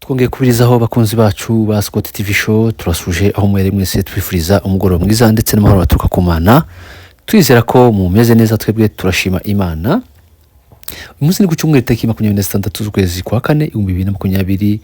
twongeye kubirizaho bakunzi bacu ba Scott TV show turasuje aho mwere mwese twifuriza umugoroba mwiza ndetse n'amahoro baturuka ku Mana twizera ko mumeze neza twebwe turashima Imana. Umunsi ni ku cyumweru tariki 26 z'ukwezi kwa kane 2026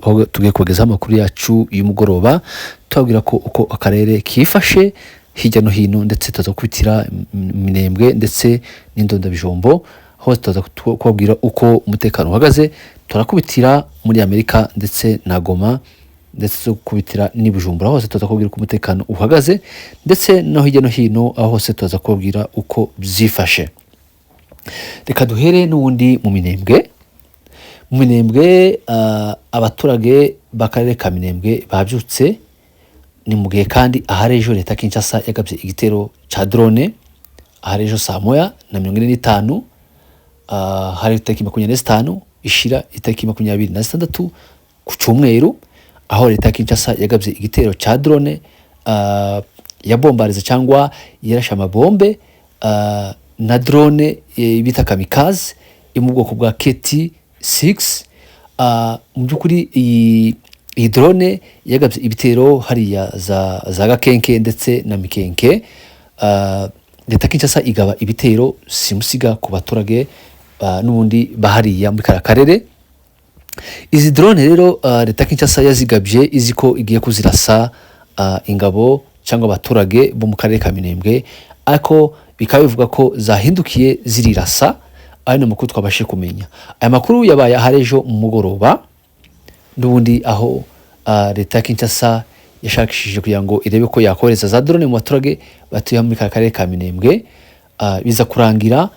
aho tugiye kubagezaho amakuru yacu y'umugoroba tubabwira ko uko akarere kifashe hirya no hino ndetse tuza kubitira Minembwe ndetse n'Indonda Bijombo aho tuza kubabwira uko umutekano uhagaze. Turakubitira muri Amerika ndetse na Goma ndetse kubitira ni Bujumbura hose tuza kubabwira uko umutekano uhagaze ndetse no hirya no hino aho hose tuza kubabwira uko byifashe. Reka duhere n'ubundi mu Minembwe. Mu Minembwe abaturage bakarere ka Minembwe babyutse ni mugihe kandi aharejo leta Kinshasa yagabye igitero ca drone aharejo saa moya na 45 hari tariki 25 ishira itariki 26 ku cyumweru aho leta Kinshasa yagabye igitero ca drone ya bombariza cyangwa yarasha amabombe na drone bita kamikaze mu bwoko bwa KT6. Mu byukuri iyi drone yagabye ibitero hariya za Igakenke ndetse na Mikenke. Leta Kinshasa igaba ibitero simusiga ku baturage n'ubundi bahariya muri karere. Izi drone rero leta Kinshasa yazigabye iziko igiye kuzirasa ingabo cyangwa abaturage bo mu karere ka Minembwe, ariko bikaba bivuga ko zahindukiye zirirasa. Ayo makuru twabashe kumenya. Aya makuru yabaye aharejo mu mugoroba n'ubundi aho leta Kinshasa yashakishije kugira ngo irebe ko yakoreza za drone mu baturage batuye muri karere ka Minembwe. Biza kurangira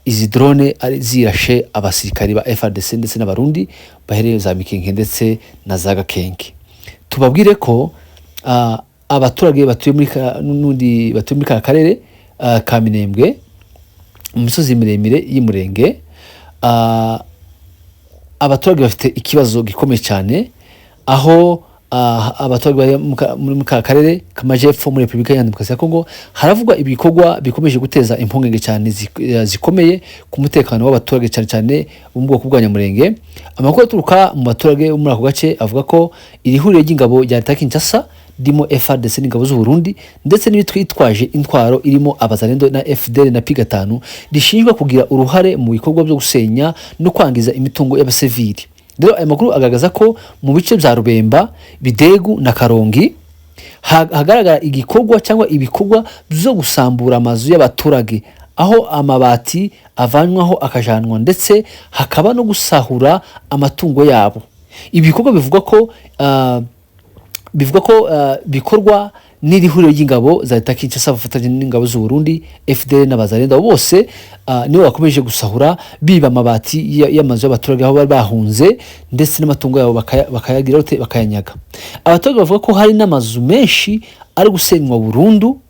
izi drone ari zirashe abasirikari ba FARDC ndetse n'abarundi bahereye za Mikenke ndetse na za Igakenke. Tubabwire ko abaturage batuye muri karere ka Minembwe mu misozi miremire y'Umurenge, abaturage bafite ikibazo gikomeye cyane aho abaturage muri karere kamajepfo muri Republika ya Demokarasi ya Kongo haravugwa ibikorwa bikomeje guteza impungenge cyane zikomeye ku mutekano w'abaturage cyane cyane mu bwoko bwa Nyamurenge. Amakuru aturuka mu baturage muri ako gace avuga ko iri huriro ry'ingabo rya leta Kinshasa dimo FARDC n'ingabo z'u Burundi ndetse n'ibitwitwaje intwaro irimo abazalendo na FDL na P5 rishinjwa kugira uruhare mu bikorwa byo gusenya no kwangiza imitungo y'abasivili. Rero aya makuru agaragaza ko mu bice bya Rubemba, Bidegu na Karongi hagaragara igikorwa cyangwa ibikorwa byo gusambura amazu y'abaturage aho amabati avanywaho akajanwa ndetse hakaba no gusahura amatungo yabo. Ibikorwa bivuga ko bikorwa n'iri huriro ry'ingabo za leta Kinshasa bafatanya n'ingabo z'u Burundi, FDL n'abazalendo bose nibo bakomeje gusahura biba amabati y'amazu y'abaturage aho bari bahunze ndetse n'amatungo yabo bakayagira bakayanyaga. Abaturage bavuga ko hari n'amazu menshi ari gusenywa burundu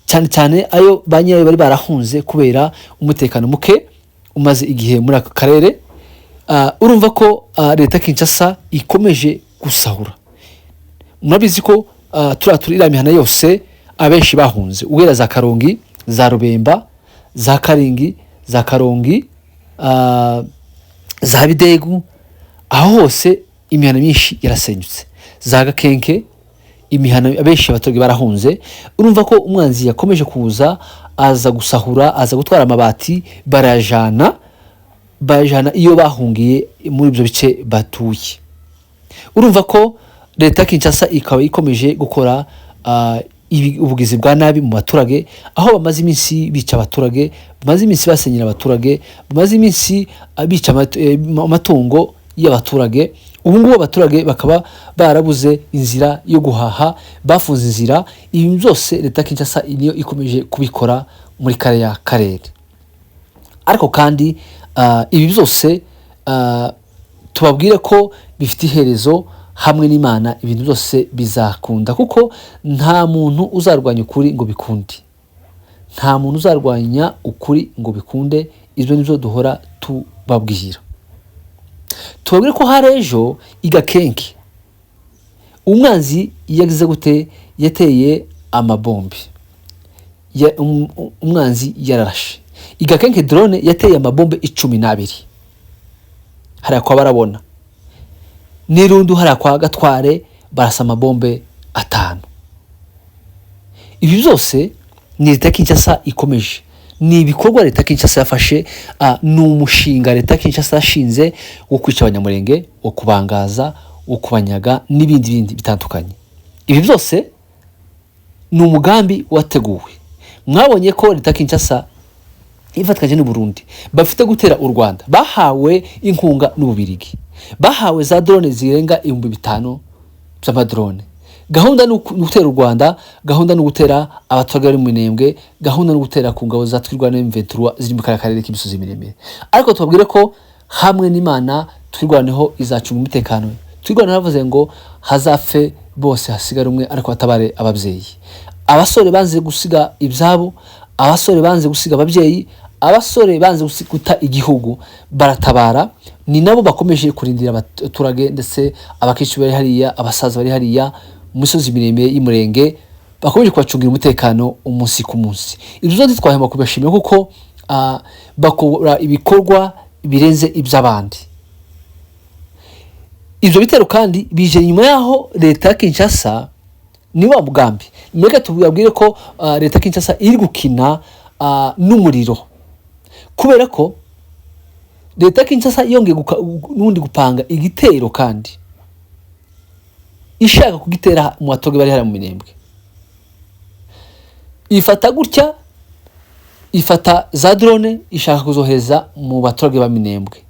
cyane cyane ayo banyayo bari barahunze kubera umutekano muke umaze igihe muri aka karere. Urumva ko leta Kinshasa ikomeje gusahura. Murabizi ko turira imihana yose abenshi bahunze uwera za Karongi, za Rubemba, za Karingi, za Karongi, za Bidegu, aho hose imihana myinshi yarasenyutse. Za Igakenke imihana abenshi abaturage barahunze. Urumva ko umwanzi yakomeje kuza aza gusahura, aza gutwara amabati barajana iyo bahungiye muri ibyo bice batuye. Urumva ko leta Kinshasa ikaba ikomeje gukora ubugizi bwa nabi mu baturage aho bamaze iminsi bica abaturage, bamaze iminsi basenyera abaturage, bamaze iminsi bica amatungo y'abaturage. Ubu ngubu abaturage bakaba barabuze inzira yo guhaha, bafunze inzira. Ibi byose leta Kinshasa niyo ikomeje kubikora muri kariya karere. Ariko kandi ibi byose tubabwire ko bifite iherezo hamwe n'Imana. Ibintu byose bizakunda kuko nta muntu uzarwanya ukuri ngo bikunde. Nta muntu uzarwanya ukuri ngo bikunde. Ibyo nibyo duhora tubabwira. Tubabwire ko harejo Igakenke umwanzi yagize gute yateye amabombe. Umwanzi yararashe. Igakenke drone yateye amabombe 12. hariya kwa barabona n'irundu hariya kwa Gatware barasa amabombe 5. Ibi byose ni leta Kinshasa ikomeje, ni ibikorwa leta Kinshasa yafashe, ni umushinga leta Kinshasa yashinze wo kwica abanyamurenge, wo kubangaza, wo kubanyaga n'ibindi bitandukanye. Ibi byose ni umugambi wateguwe. Mwabonye ko leta Kinshasa ifatanyije n'u Burundi bafite gutera u Rwanda, bahawe inkunga n'Ububirigi, bahawe za drone zirenga 5,000 z'amadrone. Gahunda no gutera u Rwanda, gahunda no gutera abaturage bari mu minembwe, gahunda no gutera ku ngabo zatwirwa na M23 ziri mu karere k'imisozi miremire. Ariko tubabwire ko hamwe n'Imana twirwaneho izacunga umutekano. Twirwana navuze ngo hazafe bose hasigara umwe, ariko batabare ababyeyi. Abasore banze gusiga ibyabo, abasore banze gusiga ababyeyi, abasore banze guta igihugu baratabara. Ni nabo bakomeje kurindira abaturage ndetse abakici bari hariya, abasaza bari hariya musozi miremire y'Umurenge, bakomeje kubacungira umutekano umunsi ku munsi. Ibyo byose twahema kubashimira kuko bakora ibikorwa birenze iby'abandi. Ibyo bitero kandi bije nyuma yaho leta ya Kinshasa ni wa mugambi. Mwega tubwire ko leta ya Kinshasa iri gukina n'umuriro, kubera ko leta ya Kinshasa yongeye n'undi gupanga igitero kandi ishaka kugitera mu batoge bari hara mu minembwe. Ifata gutya, ifata za drone ishaka kuzoheza mu batoge ba minembwe.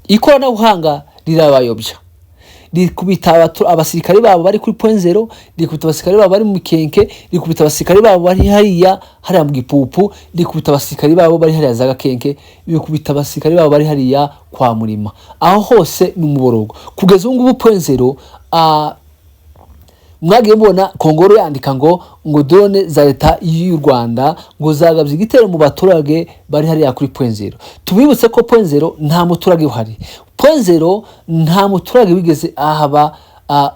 Ikorana buhanga rirabayobya, rikubita abasirikare babo bari kuri 0.0, rikubita abasirikare babo bari mu Mikenke, rikubita abasirikare babo bari hariya mu Gipupu, rikubita abasirikare babo bari hariya za Igakenke, rikubita abasirikare babo bari hariya kwa Murima. Aho hose ni Umuborogo. Kugeza ubu 0.0 mwagiye mbona Kongoro yandika ngo drone za leta y'u Rwanda ngo zagabye igitero mu baturage bari hariya kuri 0.0. Tubibutse ko 0.0 nta muturage uhari. 0.0 nta muturage wigeze ahaba.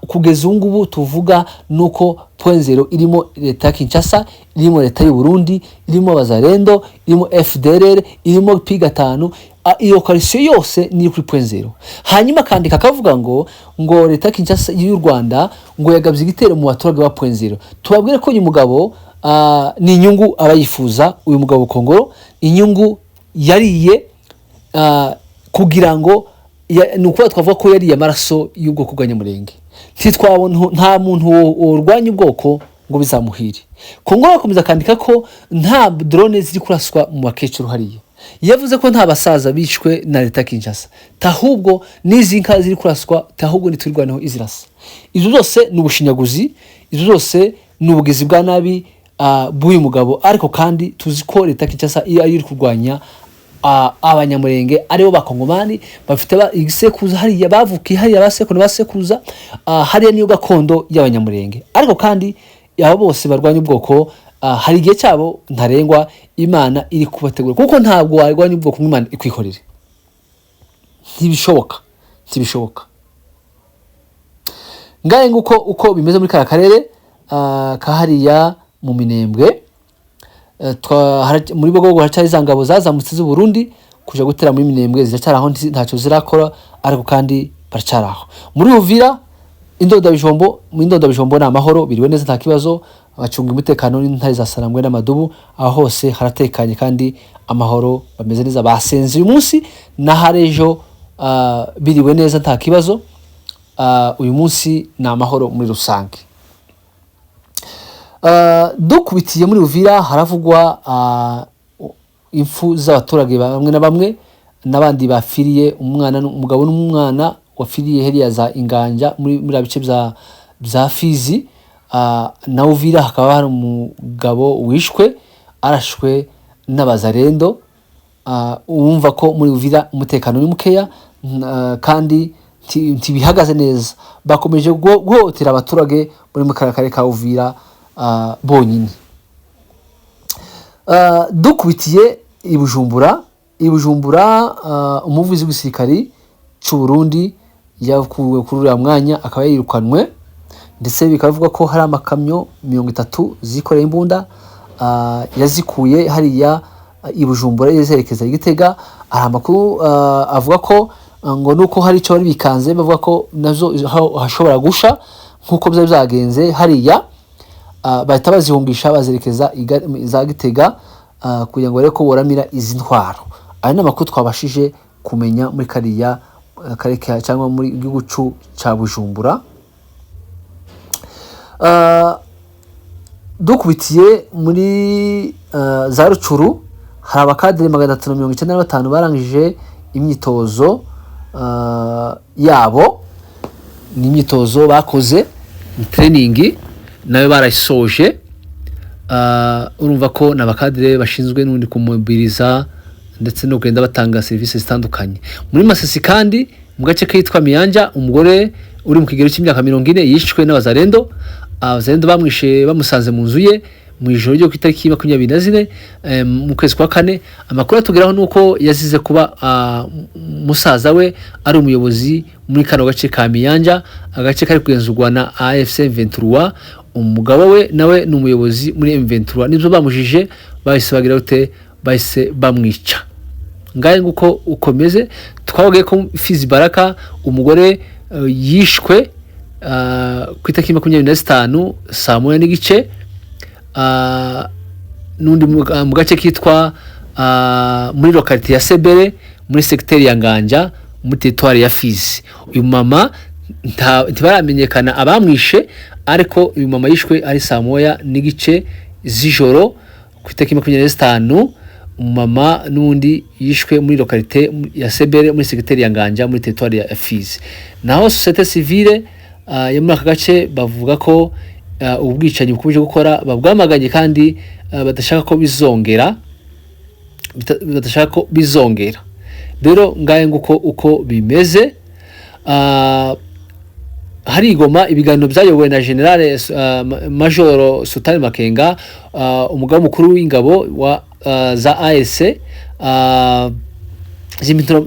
Kugeza ubu tuvuga nuko 0.0 irimo leta ya Kinshasa, irimo leta y'u Burundi, irimo Bazarendo, irimo FDLR, irimo P5. Iyo koalisiyo yose ni kuri 0.0. Hanyuma kandi kakavuga ngo leta ya Kinshasa y'u Rwanda ngo yagabye igitero mu baturage ba 0.0. Tubabwire ko uyu mugabo ni inyungu abayifuza. Uyu mugabo Kongoro inyungu yariye kugira ngo nuko twavuga ko yariye amaraso y'ubwoko bw'Abanyamurenge. Twabona nta muntu urwanya ubwoko ngo bizamuhire. Kongoro akomeza kandika ko nta drone ziri kuraswa mu bakecuru hariya. Yavuze ko nta basaza bishwe na leta Kinshasa, tahubwo nizi nka ziri kuraswa, tahubwo nitwirwaneho izirasa. Izo zose ni ubushinyaguzi, izo zose ni ubugizi bwa nabi bw'uyu mugabo. Ariko kandi tuzi ko leta Kinshasa iri kurwanya Abanyamurenge aribo bakongomani bafite igisekuza hariya, bavukiye hariya, basekuza hariya niyo gakondo y'Abanyamurenge. Ariko kandi abo bose barwanya ubwoko hari igihe cyabo ntarengwa Imana iri kubategura, kuko ntabwo warwanya ubwoko Imana ikwikorera. Ntibishoboka. Ngaye nguko uko bimeze muri karere kahariya mu minembwe. Muri Bogogo haracyari zangabo zazamutse z'u Burundi kuja gutera muri minembwe, ziracyaraho ntacyo zirakora, ariko kandi baracyaraho. Muri Uvira Indodabijombo na amahoro, biriwe neza nta kibazo, abacunga umutekano n'intare za Sarangwe n'Amadubu. Aho hose haratekanye kandi amahoro, bameze neza, basenze uyu munsi na harejo biriwe neza nta kibazo. Uyu munsi ni amahoro muri rusange. Dukubitiye muri Uvira haravugwa impfu z'abaturage bamwe na bamwe, n'abandi bafiriye umugabo n'umwana wafiriye heriya za Inganja muri abice bya Fizi. Na Uvira hakaba hari umugabo wishwe arashwe n'Abazarendo. Umva ko muri Uvira umutekano ni mukeya kandi ntibihagaze neza. Bakomeje guhotera abaturage muri mu karere ka Uvira bonyine. Dukubitiye i Bujumbura umuvuzi w'igisirikari cy'u Burundi yakuwe kuri uriya mwanya, akaba yirukanwe, ndetse bikavuga ko hari amakamyo 30 zikoreye imbunda yazikuye hariya i Bujumbura yerekeza i Gitega. Hari amakuru avuga ko ngo nuko hari icyo bari bikanze bavuga ko nazo hashobora gusha nkuko byari byagenze hariya, bahita bazihungisha bazerekeza za Gitega kugira ngo barebe ko boramira izi ntwaro. Aya ni amakuru twabashije kumenya muri kariya kareka cyangwa muri gihugu ca Bujumbura. Dukubitiye muri za Rucuru hari abakadire 395 barangije imyitozo yabo, ni imyitozo bakoze training nayo barayisoje. Urumva ko n'abakadire bashinzwe n'undi kumubiriza ndetse no kugenda batanga serivisi zitandukanye. Muri Masisi kandi mu gace kitwa Miyanja, umugore uri mu kigero cy'imyaka 40 yishwe n'abazarendo. Abazarendo bamwishe bamusanze mu nzu ye mu ijoro ryo kwitariki 24 mu kwezi kwa kane. Amakuru atugeraho nuko yazize kuba musaza we ari umuyobozi muri kano gace ka Miyanja, agace kari kugenzurwa na AFC 23. Umugabo we nawe ni umuyobozi muri M23. Nibyo bamujije bahise bagira ute, bahise bamwica. Ngaye nguko ukomeze. Twabwiye ko Fizi Baraka umugore yishwe kwitariki 25 saa moya n'igice nundi mu gace kitwa muri localité ya Sebere muri secteur ya Nganja muri territoire ya Fizi. Uyu mama ntibaramenyekana abamwishe, ariko uyu mama yishwe ari saa moya n'igice z'ijoro kwitariki 25. Umama nundi yishwe muri localité ya Sebere muri secteur ya Nganja muri territoire ya Fizi. Naho société civile yo muri aka gace bavuga ko ubwicanyi bukomeje gukora babwamaganye kandi badashaka ko bizongera. Rero ngaye nguko uko bimeze. Hari Goma ibiganiro byayobowe na General Major Sultan Makenga, umugaba mukuru w'ingabo wa za AS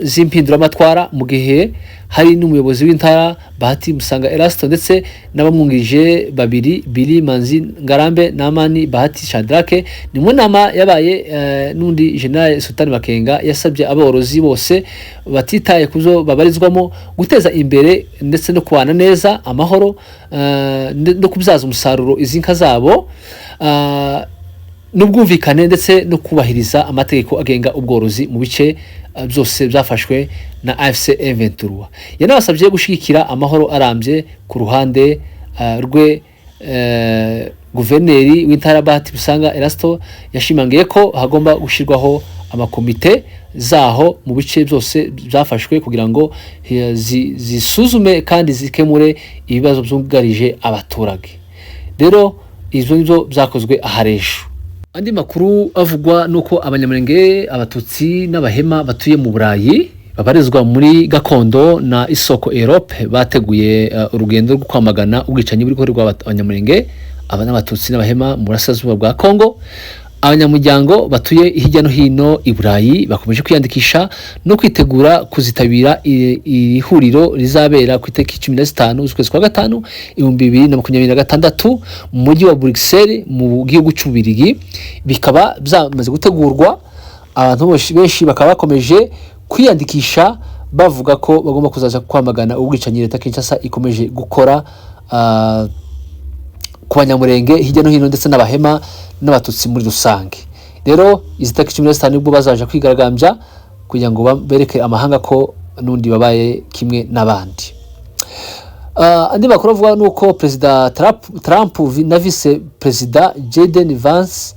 z'impinduramatwara, mu gihe hari n'umuyobozi w'intara Bahati Musanga Erasto ndetse n'abamwungirije babiri Bili Manzi Ngarambe n'Amani Bahati Shadrake. Ni mu nama yabaye n'undi General Sultan Makenga yasabye aborozi bose batitaye kuzo babarizwamo guteza imbere ndetse no kubana neza amahoro no kubyaza umusaruro izinka zabo n'ubwumvikane ndetse no kubahiriza amategeko agenga ubworozi mu bice byose byafashwe na AFC 23. Yanabasabye gushigikira amahoro arambye ku ruhande rwe. Guverineri w'intara Bahati Musanga Erasto yashimangiye ko hagomba gushirwaho amakomite zaho mu bice byose byafashwe kugira ngo zisuzume kandi zikemure ibibazo byugarije abaturage. Rero izo nizo byakozwe aharesho. Andi makuru avugwa nuko abanyamurenge, abatutsi n'abahema batuye mu Burayi babarizwa muri gakondo na isoko Europe bateguye urugendo rwo kwamagana ubwicanyi buri gukorerwa abanyamurenge, n'abatutsi n'abahema mu burasirazuba bwa Kongo. Abanyamuryango batuye hirya no hino i Burayi bakomeje kwiyandikisha no kwitegura kuzitabira ihuriro rizabera ku itariki 15 z'ukwezi kwa gatanu 2026 mu mujyi wa Bruxelles mu gihugu cy'Ububirigi. Bikaba byamaze gutegurwa, abantu benshi bakaba bakomeje kwiyandikisha bavuga ko bagomba kuzaza kwamagana ubwicanyi leta Kinshasa ikomeje gukora ku banyamurenge hirya no hino ndetse n'abahema n'abatutsi muri rusange. Rero izi tariki 15 nibwo bazaje kwigaragambya kugira ngo bereke amahanga ko nundi babaye kimwe n'abandi. Andi makuru avuga nuko President Trump na Vice President Jaden Vance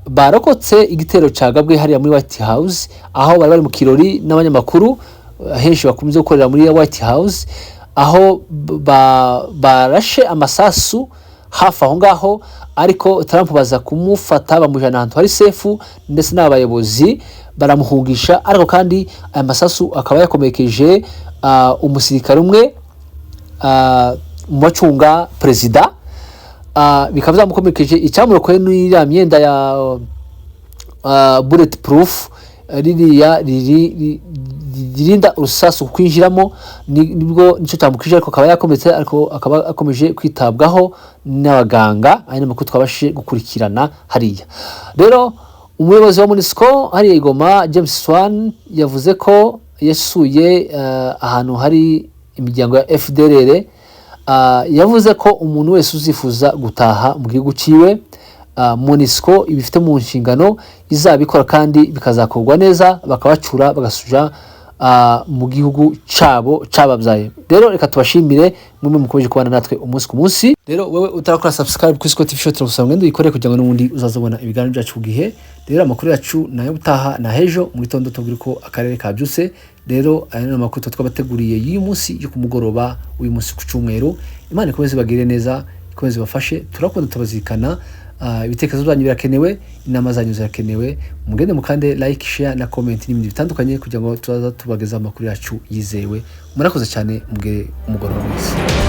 barokotse igitero cyagabwe hariya muri White House, aho bari mu kirori n'abanyamakuru henshi bakunze gukorera muri White House, aho barashe amasasu hafi aho ngaho, ariko Trump baza kumufata bamujana ahantu hari sefu ndetse n'abayobozi baramuhungisha. Ariko kandi aya masasu akaba yakomekeje umusirikare umwe mu bacunga perezida, bikaba byamukomekeje. Icyamurokoye n'iriya myenda ya bulletproof ririnda urusasu kwinjiramo, nibwo nicyo cyamukije, ariko akaba yakometse, ariko akaba akomeje kwitabwaho n'abaganga. Ari n'amakuru twabashije gukurikirana hariya. Rero umuyobozi wa MONUSCO hariya i Goma James Swan yavuze ko yasuye ahantu hari imiryango ya FDLR, yavuze ko umuntu wese uzifuza gutaha mu gihugu ciwe MONUSCO ibifite mu nshingano izabikora kandi bikazakorwa neza, bakabacura bagasuja mu gihugu cabo cababyaye. Rero reka tubashimire mumwe mukomeje kubana natwe umunsi ku munsi. Rero wewe utarakora subscribe kuri Scott TV Show turagusaba ngende uyikore kugira ngo n'ubundi uzazobona ibiganiro byacu ku gihe. Rero amakuru yacu nayo butaha na hejo mu gitondo tubwira ko akarere kabyuse. Rero aya ni amakuru twabateguriye y'uyu munsi yo kumugoroba uyu munsi ku cyumweru. Imana ikomeze bagire neza, ikomeze bafashe, turakunda tubazikana. Ibitekerezo byanyu birakenewe, inama zanyu zirakenewe. Mugende mukande like, share na comment n'ibindi bitandukanye kugira ngo tubaza tubageza amakuru yacu yizewe. Murakoze cyane, mugire umugoroba mwiza.